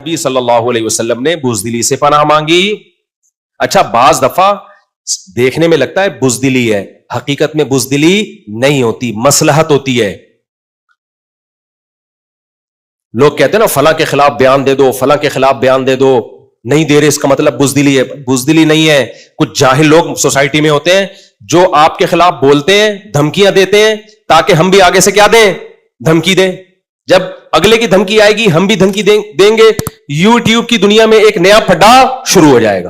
نبی صلی اللہ علیہ وسلم نے بزدلی سے پناہ مانگی. اچھا بعض دفعہ دیکھنے میں لگتا ہے بزدلی ہے، حقیقت میں بزدلی نہیں ہوتی، مصلحت ہوتی ہے. لوگ کہتے ہیں نا فلاں کے خلاف بیان دے دو، فلاں کے خلاف بیان دے دو، نہیں دے رہے اس کا مطلب بزدلی ہے. بزدلی نہیں ہے. کچھ جاہل لوگ سوسائٹی میں ہوتے ہیں جو آپ کے خلاف بولتے ہیں، دھمکیاں دیتے ہیں تاکہ ہم بھی آگے سے کیا دیں، دھمکی دیں. جب اگلے کی دھمکی آئے گی ہم بھی دھمکی دیں گے. یوٹیوب کی دنیا میں ایک نیا پھڈا شروع ہو جائے گا.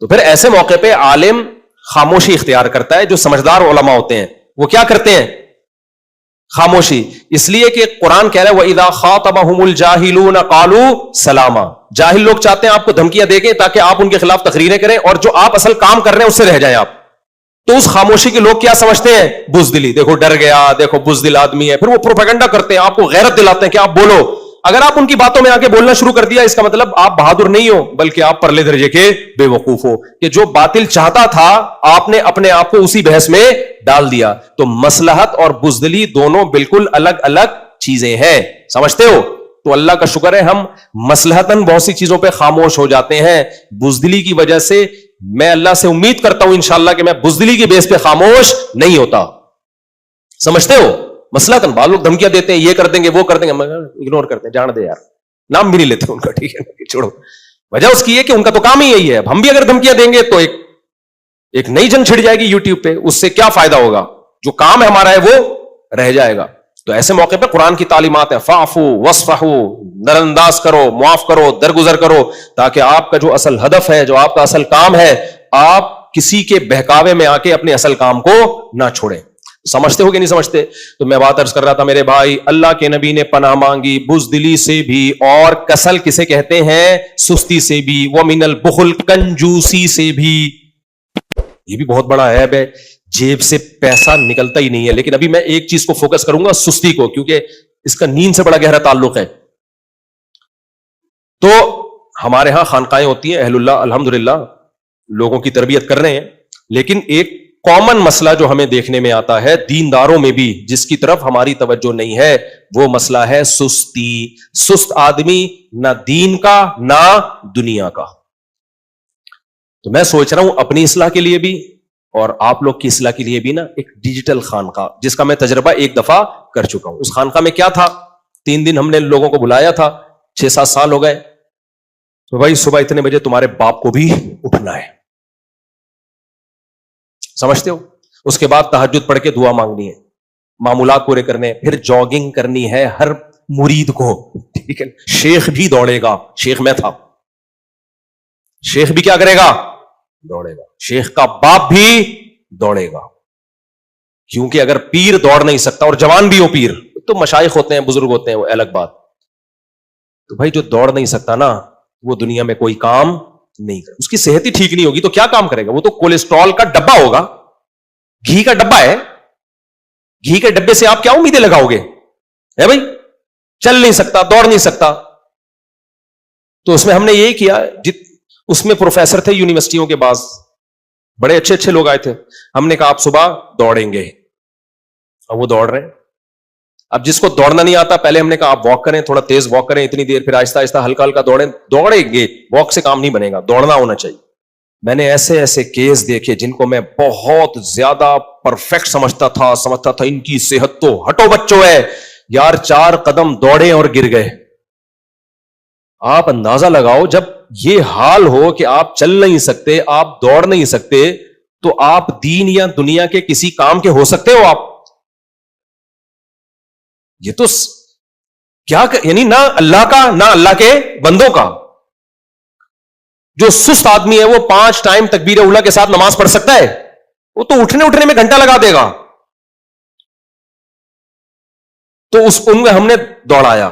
تو پھر ایسے موقع پہ عالم خاموشی اختیار کرتا ہے. جو سمجھدار علماء ہوتے ہیں وہ کیا کرتے ہیں؟ خاموشی. اس لیے کہ قرآن کہہ رہا ہے وَإِذَا خَاطَبَهُمُ الْجَاهِلُونَ قَالُوا سَلَامًا. جاہل لوگ چاہتے ہیں آپ کو دھمکیاں دے گے تاکہ آپ ان کے خلاف تقریریں کریں اور جو آپ اصل کام کر رہے ہیں اس سے رہ جائیں آپ. تو اس خاموشی کے لوگ کیا سمجھتے ہیں؟ بزدلی. دیکھو ڈر گیا، دیکھو بزدل آدمی ہے. پھر وہ پروپیگنڈا کرتے ہیں، آپ کو غیرت دلاتے ہیں کہ آپ بولو. اگر آپ ان کی باتوں میں آ کے بولنا شروع کر دیا اس کا مطلب آپ بہادر نہیں ہو بلکہ آپ پرلے درجے کے بے وقوف ہو کہ جو باطل چاہتا تھا آپ نے اپنے آپ کو اسی بحث میں ڈال دیا. تو مصلحت اور بزدلی دونوں بالکل الگ الگ چیزیں ہیں. سمجھتے ہو؟ تو اللہ کا شکر ہے ہم مصلحتاً بہت سی چیزوں پہ خاموش ہو جاتے ہیں. بزدلی کی وجہ سے میں اللہ سے امید کرتا ہوں انشاءاللہ کہ میں بزدلی کی بیس پہ خاموش نہیں ہوتا. سمجھتے ہو؟ مصلحتاً بعض لوگ دھمکیاں دیتے ہیں، یہ کر دیں گے وہ کر دیں گے، اگنور کرتے ہیں، جان دے یار، نام بھی نہیں لیتے ان کا، ٹھیک ہے چھوڑو. وجہ اس کی ہے کہ ان کا تو کام ہی یہی ہے. اب ہم بھی اگر دھمکیاں دیں گے تو ایک نئی جنگ چھڑ جائے گی یوٹیوب پہ. اس سے کیا فائدہ ہوگا؟ جو کام ہے ہمارا ہے وہ رہ جائے گا. تو ایسے موقع پہ قرآن کی تعلیمات ہیں فاعفو واصفحو، نظر انداز کرو، معاف کرو، درگزر کرو، تاکہ آپ کا جو اصل ہدف ہے، جو آپ کا اصل کام ہے، آپ کسی کے بہکاوے میں آ کے اپنے اصل کام کو نہ چھوڑیں. سمجھتے ہو کہ نہیں سمجھتے؟ تو میں بات عرض کر رہا تھا میرے بھائی، اللہ کے نبی نے پناہ مانگی بزدلی سے بھی، اور کسل کسے کہتے ہیں؟ سستی سے بھی. ومن البخل، کنجوسی سے بھی. یہ بھی بہت بڑا عیب ہے، جیب سے پیسہ نکلتا ہی نہیں ہے. لیکن ابھی میں ایک چیز کو فوکس کروں گا، سستی کو، کیونکہ اس کا نیند سے بڑا گہرا تعلق ہے. تو ہمارے ہاں خانقاہیں ہوتی ہیں، اہل اللہ الحمدللہ لوگوں کی تربیت کر رہے ہیں. لیکن ایک کامن مسئلہ جو ہمیں دیکھنے میں آتا ہے دینداروں میں بھی، جس کی طرف ہماری توجہ نہیں ہے، وہ مسئلہ ہے سستی. سست آدمی نہ دین کا نہ دنیا کا. تو میں سوچ رہا ہوں اپنی اصلاح کے لیے بھی اور آپ لوگ کی اصلاح کے لیے بھی نا ایک ڈیجیٹل خانقاہ، جس کا میں تجربہ ایک دفعہ کر چکا ہوں. اس خانقاہ میں کیا تھا، 3 دن ہم نے لوگوں کو بلایا تھا، 6-7 سال ہو گئے. تو بھائی صبح اتنے بجے تمہارے باپ کو بھی اٹھنا ہے. سمجھتے ہو؟ اس کے بعد تہجد پڑھ کے دعا مانگنی ہے، معمولات پورے کرنے ہیں، پھر جاگنگ کرنی ہے ہر مرید کو. ٹھیک ہے، شیخ بھی دوڑے گا. شیخ میں تھا، شیخ بھی کیا کرے گا؟ دوڑے گا. شیخ کا باپ بھی دوڑے گا. کیونکہ اگر پیر دوڑ نہیں سکتا اور جوان بھی ہو پیر، تو مشائخ ہوتے ہیں، بزرگ ہوتے ہیں، وہ الگ بات. تو بھائی جو دوڑ نہیں سکتا نا، وہ دنیا میں کوئی کام نہیں کرے. اس کی صحت ہی ٹھیک نہیں ہوگی تو کیا کام کرے گا؟ وہ تو کولیسٹرول کا ڈبہ ہوگا، گھی کا ڈبہ ہے. گھی کے ڈبے سے آپ کیا امیدیں لگاؤ گے؟ ہے بھائی، چل نہیں سکتا، دوڑ نہیں سکتا. تو اس میں ہم نے یہی کیا، اس میں پروفیسر تھے یونیورسٹیوں کے، بعض بڑے اچھے اچھے لوگ آئے تھے. ہم نے کہا آپ صبح دوڑیں گے، اور وہ دوڑ رہے ہیں. اب جس کو دوڑنا نہیں آتا، پہلے ہم نے کہا آپ واک کریں، تھوڑا تیز واک کریں اتنی دیر، پھر آہستہ آہستہ ہلکا ہلکا دوڑیں. دوڑیں گے، واک سے کام نہیں بنے گا، دوڑنا ہونا چاہیے. میں نے ایسے ایسے کیس دیکھے جن کو میں بہت زیادہ پرفیکٹ سمجھتا تھا ان کی صحت تو ہٹو بچو ہے یار. 4 قدم دوڑے اور گر گئے. آپ اندازہ لگاؤ، جب یہ حال ہو کہ آپ چل نہیں سکتے، آپ دوڑ نہیں سکتے، تو آپ دین یا دنیا کے کسی کام کے ہو سکتے ہو؟ آپ یہ تو کیا یعنی نہ اللہ کا نہ اللہ کے بندوں کا. جو سست آدمی ہے وہ 5 ٹائم تکبیر اولیٰ کے ساتھ نماز پڑھ سکتا ہے؟ وہ تو اٹھنے میں گھنٹہ لگا دے گا. تو ان میں ہم نے دوڑایا.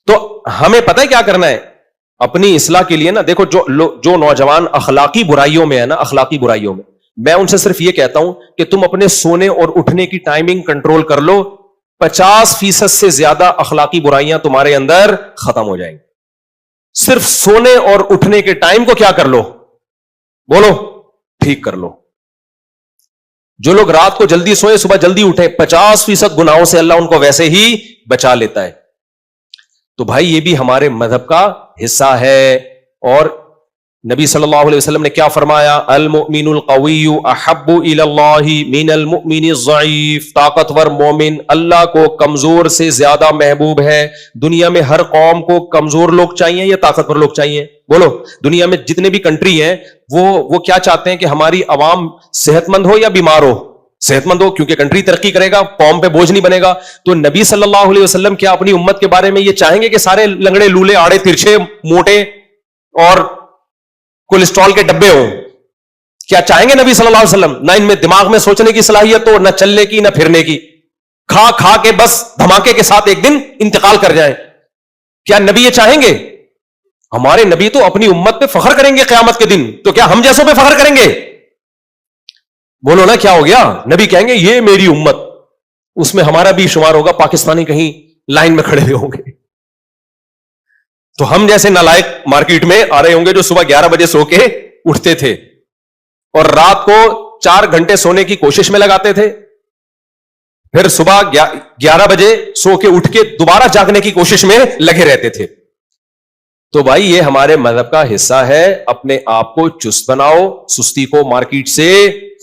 تو ہمیں پتہ ہے کیا کرنا ہے اپنی اصلاح کے لیے نا. دیکھو جو نوجوان اخلاقی برائیوں میں ہے نا، اخلاقی برائیوں میں ان سے صرف یہ کہتا ہوں کہ تم اپنے سونے اور اٹھنے کی ٹائمنگ کنٹرول کر لو. 50% سے زیادہ اخلاقی برائیاں تمہارے اندر ختم ہو جائیں گی. صرف سونے اور اٹھنے کے ٹائم کو کیا کر لو، بولو، ٹھیک کر لو. جو لوگ رات کو جلدی سوئے صبح جلدی اٹھے، 50% گناہوں سے اللہ ان کو ویسے ہی بچا لیتا ہے. تو بھائی یہ بھی ہمارے مذہب کا حصہ ہے. اور نبی صلی اللہ علیہ وسلم نے کیا فرمایا؟ المؤمن القوی احب الی اللہ من المؤمن الضعیف. طاقتور مومن اللہ کو کمزور سے زیادہ محبوب ہے. دنیا میں ہر قوم کو کمزور لوگ چاہیے یا طاقتور لوگ چاہیے؟ بولو. دنیا میں جتنے بھی کنٹری ہیں وہ کیا چاہتے ہیں کہ ہماری عوام صحت مند ہو یا بیمار ہو؟ صحت مند ہو، کیونکہ کنٹری ترقی کرے گا، قوم پہ بوجھ نہیں بنے گا. تو نبی صلی اللہ علیہ وسلم کیا اپنی امت کے بارے میں یہ چاہیں گے کہ سارے لنگڑے لولے آڑے ترچھے موٹے اور کولیسٹرول کے ڈبے ہوں؟ کیا چاہیں گے نبی صلی اللہ علیہ وسلم؟ نہ ان میں دماغ میں سوچنے کی صلاحیت ہو، نہ چلنے کی، نہ پھرنے کی. کھا کھا کے بس دھماکے کے ساتھ ایک دن انتقال کر جائیں. کیا نبی یہ چاہیں گے؟ ہمارے نبی تو اپنی امت پہ فخر کریں گے قیامت کے دن. تو کیا ہم جیسوں پہ فخر کریں گے؟ بولو نا، کیا ہو گیا؟ نبی کہیں گے یہ میری امت. اس میں ہمارا بھی شمار ہوگا. پاکستانی کہیں لائن میں کھڑے ہوں گے تو ہم جیسے نالائق مارکیٹ میں آ رہے ہوں گے جو صبح 11 بجے سو کے اٹھتے تھے اور رات کو 4 گھنٹے سونے کی کوشش میں لگاتے تھے، پھر صبح 11 بجے سو کے اٹھ کے دوبارہ جاگنے کی کوشش میں لگے رہتے تھے. تو بھائی یہ ہمارے مذہب کا حصہ ہے. اپنے آپ کو چست بناؤ، سستی کو مارکیٹ سے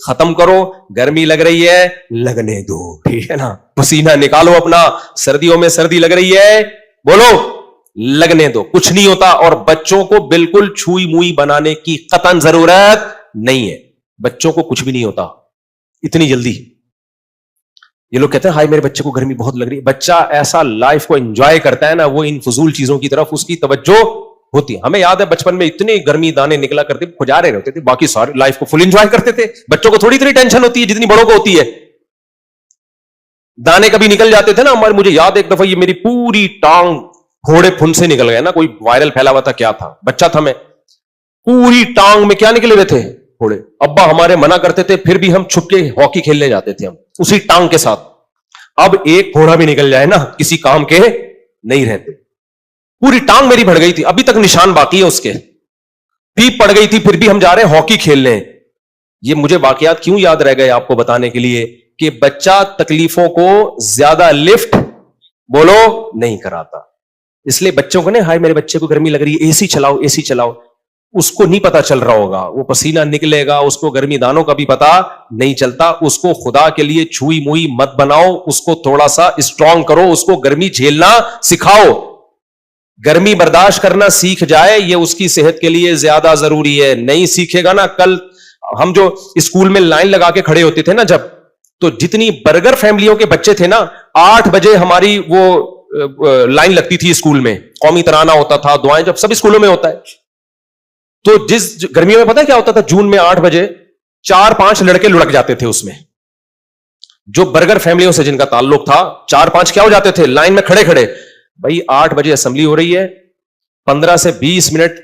ختم کرو. گرمی لگ رہی ہے، لگنے دو، ٹھیک ہے نا. پسینہ نکالو اپنا. سردیوں میں سردی لگ رہی ہے، بولو لگنے دو، کچھ نہیں ہوتا. اور بچوں کو بالکل چھوئی موئی بنانے کی قطعاً ضرورت نہیں ہے. بچوں کو کچھ بھی نہیں ہوتا اتنی جلدی. یہ لوگ کہتے ہیں ہائی میرے بچے کو گرمی بہت لگ رہی ہے. بچہ ایسا لائف کو انجوائے کرتا ہے نا، وہ ان فضول چیزوں کی طرف اس کی توجہ ہوتی ہے. ہمیں یاد ہے بچپن میں اتنے گرمی دانے نکلا کرتے، کھجا رہے ہوتے تھے، باقی ساری لائف کو فل انجوائے کرتے تھے. بچوں کو تھوڑی اتنی ٹینشن ہوتی ہے جتنی بڑوں کو ہوتی ہے. دانے کبھی نکل جاتے تھے نا ہمارے. مجھے یاد ایک دفعہ یہ میری پوری ٹانگ گھوڑے پھن سے نکل گئے نا. کوئی وائرل پھیلا ہوا تھا، کیا تھا، بچہ تھا میں. پوری ٹانگ میں کیا نکلے ہوئے تھے؟ گھوڑے. ابا ہمارے منع کرتے تھے، پھر بھی ہم چھپ کے ہاکی کھیلنے جاتے تھے ہم اسی ٹانگ کے ساتھ. اب ایک گھوڑا بھی نکل جائے نا کسی کام کے نہیں رہتے. پوری ٹانگ میری بڑھ گئی تھی، ابھی تک نشان باقی ہے اس کے. پیپ پڑ گئی تھی، پھر بھی ہم جا رہے ہیں ہاکی کھیلنے. یہ مجھے واقعات کیوں یاد رہ گئے آپ کو بتانے کے لیے کہ بچہ تکلیفوں کو زیادہ لفٹ بولو نہیں کراتا. اس لیے بچوں کو ہائے میرے بچے کو گرمی لگ رہی ہے، اے سی چلاؤ، اے سی چلاؤ. اس کو نہیں پتا چل رہا ہوگا، وہ پسینہ نکلے گا، اس کو گرمی دانوں کا بھی پتا نہیں چلتا. اس کو خدا کے لیے چھوئی موئی مت بناؤ، اس کو تھوڑا سا اسٹرانگ کرو، اس کو گرمی جھیلنا سکھاؤ. گرمی برداشت کرنا سیکھ جائے، یہ اس کی صحت کے لیے زیادہ ضروری ہے. نہیں سیکھے گا نا، کل ہم جو اسکول میں لائن لگا کے کھڑے ہوتے تھے نا جب، تو جتنی برگر فیملیوں کے بچے تھے نا، 8 بجے ہماری وہ لائن لگتی تھی اسکول میں. قومی ترانہ ہوتا تھا، دعائیں جب سب اسکولوں میں ہوتا ہے. تو جس گرمیوں میں پتہ کیا ہوتا تھا؟ جون میں 8 بجے 4-5 لڑکے لڑک جاتے تھے اس میں. جو برگر فیملیوں سے جن کا تعلق تھا، 4-5 کیا ہو جاتے تھے لائن میں کھڑے کھڑے. بھائی 8 بجے اسمبلی ہو رہی ہے، 15 سے 20 منٹ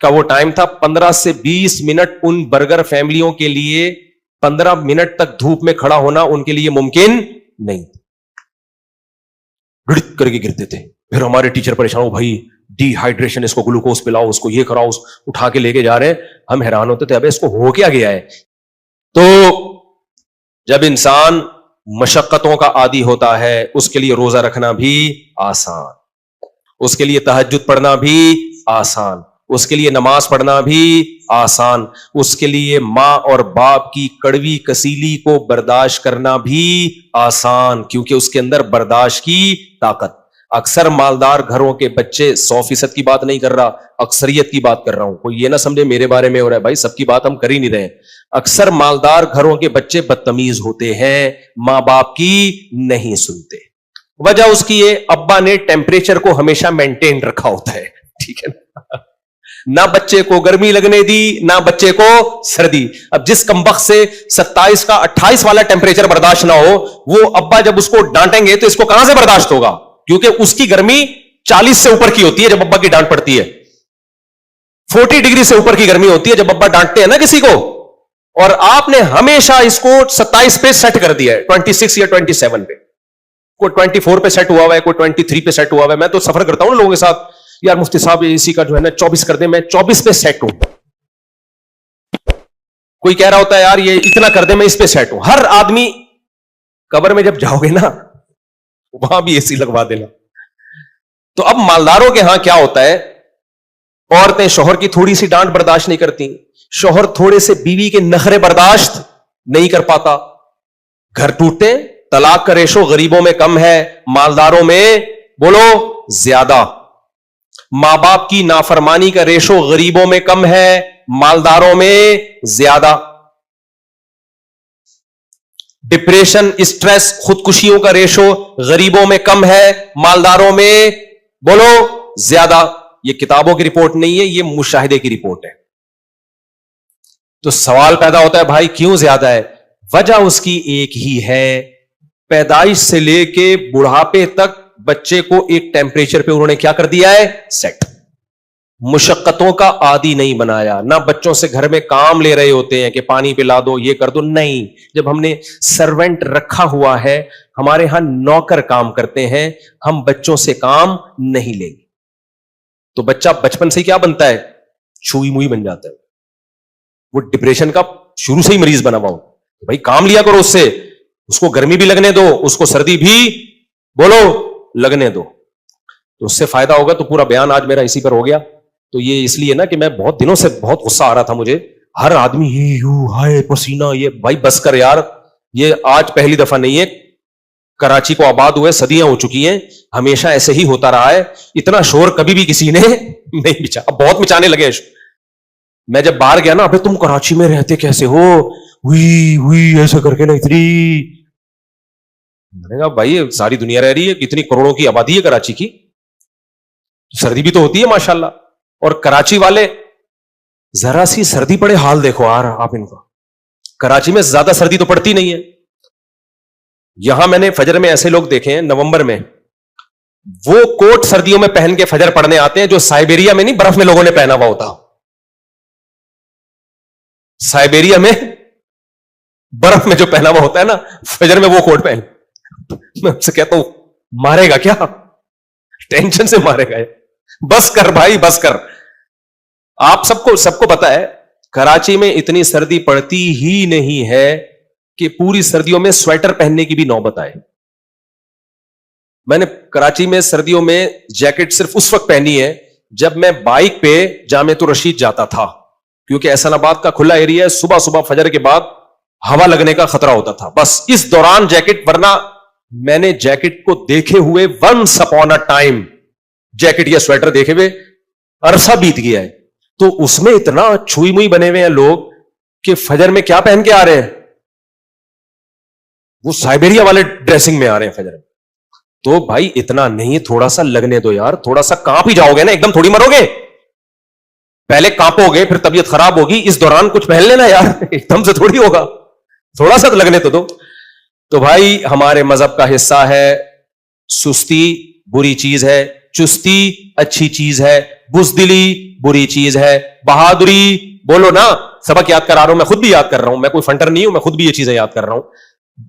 کا وہ ٹائم تھا. 15 سے 20 منٹ ان برگر فیملیوں کے لیے 15 منٹ تک دھوپ میں کھڑا ہونا ان کے لیے ممکن نہیں. گڑک کر کے گرتے تھے. پھر ہمارے ٹیچر پریشان ہو، بھائی ڈی ہائیڈریشن، اس کو گلوکوز پلاؤ، اس کو یہ کراؤ، اٹھا کے لے کے جا رہے ہیں. ہم حیران ہوتے تھے ابے اس کو ہو کیا گیا ہے. تو جب انسان مشقتوں کا عادی ہوتا ہے، اس کے لیے روزہ رکھنا بھی آسان، اس کے لیے تہجد پڑھنا بھی آسان، اس کے لیے نماز پڑھنا بھی آسان، اس کے لیے ماں اور باپ کی کڑوی کسیلی کو برداشت کرنا بھی آسان، کیونکہ اس کے اندر برداشت کی طاقت. اکثر مالدار گھروں کے بچے، 100% کی بات نہیں کر رہا، اکثریت کی بات کر رہا ہوں، کوئی یہ نہ سمجھے میرے بارے میں ہو رہا ہے. بھائی سب کی بات ہم کر ہی نہیں رہے. اکثر مالدار گھروں کے بچے بدتمیز ہوتے ہیں، ماں باپ کی نہیں سنتے. وجہ اس کی یہ، ابا نے ٹیمپریچر کو ہمیشہ مینٹین رکھا ہوتا ہے، ٹھیک ہے نا. نہ بچے کو گرمی لگنے دی، نہ بچے کو سردی. اب جس کمبخت سے 27 کا 28 والا ٹیمپریچر برداشت نہ ہو، وہ ابا جب اس کو ڈانٹیں گے تو اس کو کہاں سے برداشت ہوگا؟ کیونکہ اس کی گرمی 40 سے اوپر کی ہوتی ہے جب ابا کی ڈانٹ پڑتی ہے. 40 ڈگری سے اوپر کی گرمی ہوتی ہے جب ابا ڈانٹتے ہیں نا کسی کو. اور آپ نے ہمیشہ اس کو 27 پہ سیٹ کر دیا ہے، 26 یا 27 پہ. کوئی 24 پہ سیٹ ہوا ہوا ہے، کوئی 23 پہ سیٹ ہوا ہوا ہے. میں تو سفر کرتا ہوں لوگوں کے ساتھ، یار مفتی صاحب اسی کا جو ہے نا 24 کر دیں، میں 24 پہ سیٹ ہوں. کوئی کہہ رہا ہوتا ہے یار یہ اتنا کر دیں، میں اس پہ سیٹ ہوں. ہر آدمی قبر میں جب جاؤ گے نا، وہاں بھی اے سی لگوا دینا. تو اب مالداروں کے ہاں کیا ہوتا ہے, عورتیں شوہر کی تھوڑی سی ڈانٹ برداشت نہیں کرتی, شوہر تھوڑے سے بیوی کے نخرے برداشت نہیں کر پاتا, گھر ٹوٹتے, طلاق کا ریشو غریبوں میں کم ہے, مالداروں میں بولو زیادہ, ماں باپ کی نافرمانی کا ریشو غریبوں میں کم ہے, مالداروں میں زیادہ, ڈپریشن, اسٹریس, خودکشیوں کا ریشو غریبوں میں کم ہے, مالداروں میں بولو زیادہ. یہ کتابوں کی رپورٹ نہیں ہے, یہ مشاہدے کی رپورٹ ہے. تو سوال پیدا ہوتا ہے بھائی کیوں زیادہ ہے؟ وجہ اس کی ایک ہی ہے, پیدائش سے لے کے بڑھاپے تک بچے کو ایک ٹیمپریچر پہ انہوں نے کیا کر دیا ہے, سیٹ. مشقتوں کا عادی نہیں بنایا. نہ بچوں سے گھر میں کام لے رہے ہوتے ہیں کہ پانی پلا دو, یہ کر دو, نہیں. جب ہم نے سرونٹ رکھا ہوا ہے, ہمارے ہاں نوکر کام کرتے ہیں, ہم بچوں سے کام نہیں لیں گے. تو بچہ بچپن سے کیا بنتا ہے, چھوئی موئی بن جاتا ہے. وہ ڈپریشن کا شروع سے ہی مریض بنا ہوا ہو. بھائی کام لیا کرو اس سے, اس کو گرمی بھی لگنے دو, اس کو سردی بھی بولو لگنے دو, تو اس سے فائدہ ہوگا. تو پورا بیان آج میرا اسی پر ہو گیا. تو یہ اس لیے نا کہ میں بہت دنوں سے بہت غصہ آ رہا تھا مجھے, ہر آدمی ہائے پسینہ, یہ بھائی بس کر یار, یہ آج پہلی دفعہ نہیں ہے. کراچی کو آباد ہوئے صدیاں ہو چکی ہیں, ہمیشہ ایسے ہی ہوتا رہا ہے. اتنا شور کبھی بھی کسی نے نہیں مچا, اب بہت مچانے لگے. میں جب باہر گیا نا, ابے تم کراچی میں رہتے کیسے ہو, ہوئی ایسا کر کے نا اتنی, میں نے کہا بھائی ساری دنیا رہ رہی ہے, اتنی کروڑوں کی آبادی ہے کراچی کی, سردی بھی تو ہوتی ہے ماشاءاللہ. اور کراچی والے ذرا سی سردی پڑے حال دیکھو یار آپ ان کا. کراچی میں زیادہ سردی تو پڑتی نہیں ہے. یہاں میں نے فجر میں ایسے لوگ دیکھے ہیں نومبر میں, وہ کوٹ سردیوں میں پہن کے فجر پڑھنے آتے ہیں جو سائبیریا میں نہیں برف میں لوگوں نے پہنا ہوا ہوتا. سائبیریا میں برف میں جو پہنا ہوا ہوتا ہے نا, فجر میں وہ کوٹ پہن. میں ان سے کہتا ہوں مارے گا کیا, ٹینشن سے مارے گا, بس کر بھائی بس کر. آپ سب کو پتا ہے کراچی میں اتنی سردی پڑتی ہی نہیں ہے کہ پوری سردیوں میں سویٹر پہننے کی بھی نوبت آئے. میں نے کراچی میں سردیوں میں جیکٹ صرف اس وقت پہنی ہے جب میں بائک پہ جامع الرشید جاتا تھا, کیونکہ احسان آباد کا کھلا ایریا ہے, صبح صبح فجر کے بعد ہوا لگنے کا خطرہ ہوتا تھا, بس اس دوران جیکٹ, ورنہ میں نے جیکٹ کو دیکھے ہوئے once upon a time jacket یا سویٹر دیکھے ہوئے عرصہ بیت گیا ہے. تو اس میں اتنا چھوئی موئی بنے ہوئے ہیں لوگ کہ فجر میں کیا پہن کے آ رہے ہیں, وہ سائبیریا والے ڈریسنگ میں آ رہے ہیں فجر میں. تو بھائی اتنا نہیں, تھوڑا سا لگنے دو یار, تھوڑا سا کانپ ہی جاؤ گے نا, ایک دم تھوڑی مرو گے, پہلے کانپو گے پھر طبیعت خراب ہوگی, اس دوران کچھ پہن لینا یار, ایک دم سے تھوڑی ہوگا, تھوڑا سا لگنے تو دو. تو بھائی ہمارے مذہب کا حصہ ہے, سستی بری چیز ہے, چستی اچھی چیز ہے, بزدلی بری چیز ہے, بہادری بولو نا, سبق یاد کرا رہا ہوں, میں خود بھی یاد کر رہا ہوں, میں کوئی فنٹر نہیں ہوں, میں خود بھی یہ چیزیں یاد کر رہا ہوں.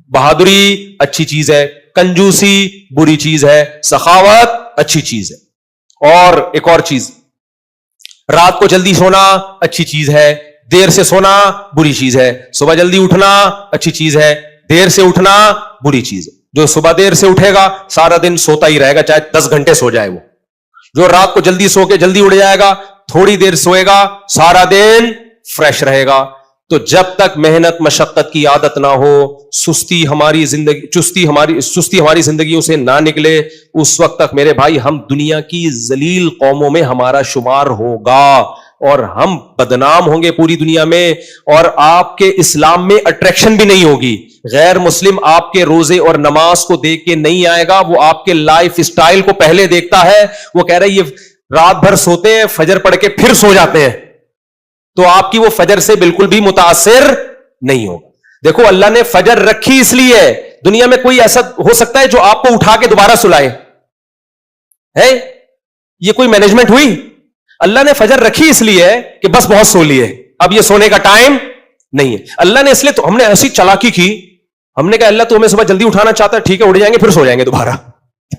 بہادری اچھی چیز ہے, کنجوسی بری چیز ہے, سخاوت اچھی چیز ہے. اور ایک اور چیز, رات کو جلدی سونا اچھی چیز ہے, دیر سے سونا بری چیز ہے. صبح جلدی اٹھنا اچھی چیز ہے, دیر سے اٹھنا بری چیز ہے. جو صبح دیر سے اٹھے گا سارا دن سوتا ہی رہے گا, چاہے 10 گھنٹے سو جائے وہ. جو رات کو جلدی سو کے جلدی اٹھ جائے گا, تھوڑی دیر سوئے گا, سارا دن فریش رہے گا. تو جب تک محنت مشقت کی عادت نہ ہو, سستی ہماری زندگیوں سے نہ نکلے, اس وقت تک میرے بھائی ہم دنیا کی ذلیل قوموں میں ہمارا شمار ہوگا, اور ہم بدنام ہوں گے پوری دنیا میں, اور آپ کے اسلام میں اٹریکشن بھی نہیں ہوگی. غیر مسلم آپ کے روزے اور نماز کو دیکھ کے نہیں آئے گا, وہ آپ کے لائف اسٹائل کو پہلے دیکھتا ہے. وہ کہہ رہے یہ رات بھر سوتے ہیں, فجر پڑھ کے پھر سو جاتے ہیں, تو آپ کی وہ فجر سے بالکل بھی متاثر نہیں ہوگا. دیکھو اللہ نے فجر رکھی اس لیے, دنیا میں کوئی ایسا ہو سکتا ہے جو آپ کو اٹھا کے دوبارہ سلائے ہے؟ یہ کوئی مینجمنٹ ہوئی؟ اللہ نے فجر رکھی اس لیے کہ بس بہت سو لیے, اب یہ سونے کا ٹائم نہیں ہے. اللہ نے اس لیے, تو ہم نے ایسی چالاکی کی, ہم نے کہا اللہ تو ہمیں صبح جلدی اٹھانا چاہتا ہے, ٹھیک ہے اٹھ جائیں گے پھر سو جائیں گے دوبارہ.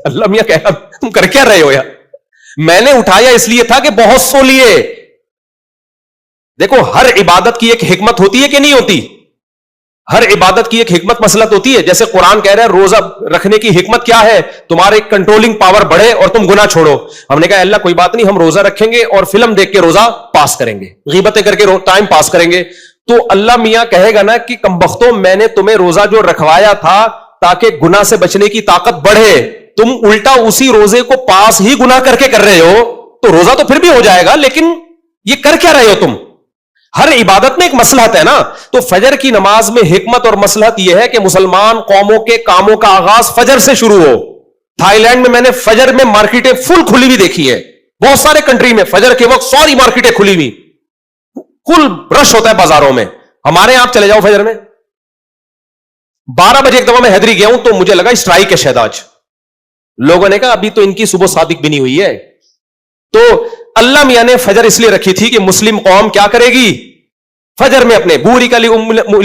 اللہ میاں کہہ رہا تم کر کیا رہے ہو یار, میں نے اٹھایا اس لیے تھا کہ بہت سو لیے. دیکھو ہر عبادت کی ایک حکمت ہوتی ہے کہ نہیں ہوتی؟ ہر عبادت کی ایک حکمت مسلط ہوتی ہے. جیسے قرآن کہہ رہا ہے روزہ رکھنے کی حکمت کیا ہے, تمہارے کنٹرولنگ پاور بڑھے اور تم گناہ چھوڑو. ہم نے کہا اللہ کوئی بات نہیں, ہم روزہ رکھیں گے اور فلم دیکھ کے روزہ پاس کریں گے, غیبتیں کر کے ٹائم پاس کریں گے. تو اللہ میاں کہے گا نا کہ کمبختوں میں نے تمہیں روزہ جو رکھوایا تھا تاکہ گناہ سے بچنے کی طاقت بڑھے, تم الٹا اسی روزے کو پاس ہی گناہ کر کے کر رہے ہو. تو روزہ تو پھر بھی ہو جائے گا, لیکن یہ کر کیا رہے ہو تم؟ ہر عبادت میں ایک مصلحت ہے نا. تو فجر کی نماز میں حکمت اور مصلحت یہ ہے کہ مسلمان قوموں کے کاموں کا آغاز فجر سے شروع ہو. تھائی لینڈ میں نے فجر میں مارکیٹیں فل کھلی ہوئی دیکھی ہے, بہت سارے کنٹری میں فجر کے وقت ساری مارکیٹیں کھلی ہوئی, فل رش ہوتا ہے بازاروں میں. ہمارے یہاں آپ چلے جاؤ فجر میں 12 بجے ایک دفعہ میں حیدری گیا ہوں تو مجھے لگا اسٹرائک ہے شاید آج. لوگوں نے کہا ابھی تو ان کی صبح صادق بھی نہیں ہوئی ہے. تو اللہ میاں نے فجر اس لیے رکھی تھی کہ مسلم قوم کیا کرے گی, فجر میں اپنے بوری کا لی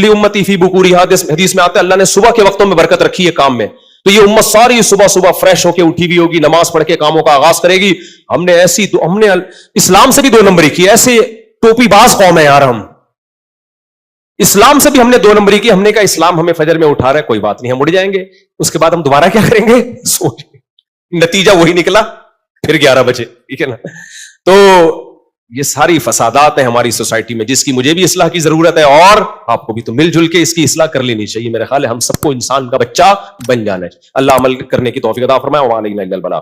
امتی فی بکوری, حدیث میں آتا ہے اللہ نے صبح کے وقتوں میں برکت رکھی ہے کام میں. تو یہ امت ساری صبح صبح فریش ہو کے اٹھی ہوئی ہوگی, نماز پڑھ کے کاموں کا آغاز کرے گی. ہم نے اسلام سے بھی 2 نمبری کی, ایسے ٹوپی باز قوم ہے یار. ہم اسلام سے بھی ہم نے 2 نمبری کی. ہم نے کہا اسلام ہمیں فجر میں اٹھا رہا ہے, کوئی بات نہیں, ہم اٹھ جائیں گے. اس کے بعد ہم دوبارہ کیا کریں گے سوچ. نتیجہ وہی نکلا, پھر 11 بجے, ٹھیک ہے نا. تو یہ ساری فسادات ہیں ہماری سوسائٹی میں جس کی مجھے بھی اصلاح کی ضرورت ہے, اور آپ کو بھی. تو مل جل کے اس کی اصلاح کر لینی چاہیے. میرا خیال ہے ہم سب کو انسان کا بچہ بن جانا ہے. اللہ عمل کرنے کی توفیق عطا فرمائے. وعلیکم السلام.